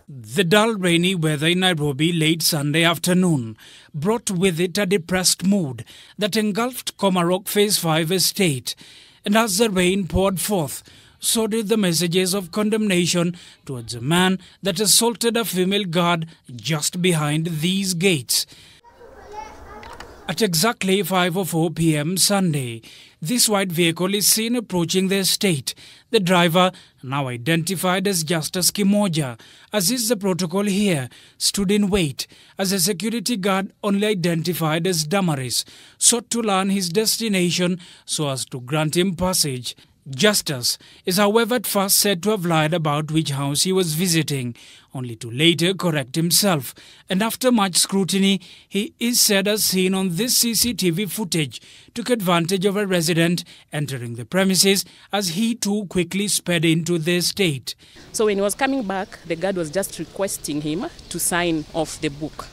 The dull rainy weather in Nairobi late Sunday afternoon brought with it a depressed mood that engulfed Komarok Phase 5 estate. And as the rain poured forth, so did the messages of condemnation towards a man that assaulted a female guard just behind these gates. At exactly 5:04 p.m. Sunday, this white vehicle is seen approaching the estate. The driver, now identified as Justus Kimoja, as is the protocol here, stood in wait as a security guard, only identified as Damaris, sought to learn his destination so as to grant him passage. Justus is however at first said to have lied about which house he was visiting, only to later correct himself, and after much scrutiny, he is said as seen on this CCTV footage, took advantage of a resident entering the premises as he too quickly sped into the estate. So when he was coming back, the guard was just requesting him to sign off the book.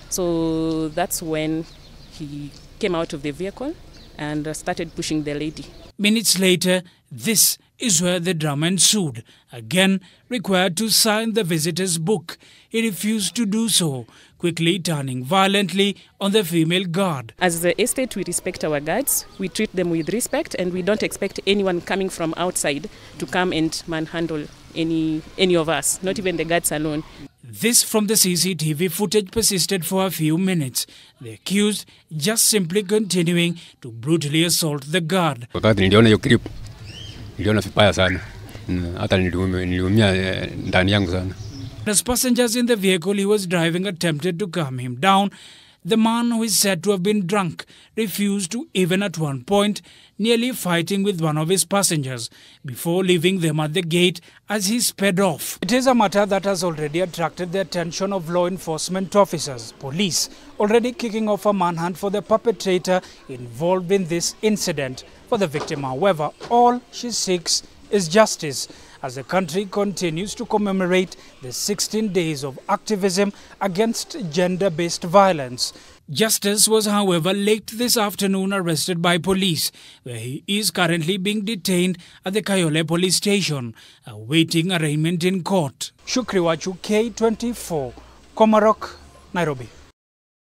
So that's when he came out of the vehicle and started pushing the lady. Minutes later, this is where the drama ensued. Again, required to sign the visitor's book. He refused to do so, quickly turning violently on the female guard. As the estate, we respect our guards. We treat them with respect, and we don't expect anyone coming from outside to come and manhandle any of us, not even the guards alone. This from the CCTV footage persisted for a few minutes, the accused just simply continuing to brutally assault the guard. Wakati niliona hiyo clip, niliona vibaya sana. Hata niliumia ndani yangu sana. As passengers in the vehicle he was driving attempted to calm him down, the man, who is said to have been drunk, refused to, even at one point, nearly fighting with one of his passengers before leaving them at the gate as he sped off. It is a matter that has already attracted the attention of law enforcement officers. Police already kicking off a manhunt for the perpetrator involved in this incident. For the victim, however, all she seeks is justice as the country continues to commemorate the 16 days of activism against gender-based violence. Justus was, however, late this afternoon arrested by police, where he is currently being detained at the Kayole police station, awaiting arraignment in court. Shukri Wachu, K24, Komarok, Nairobi.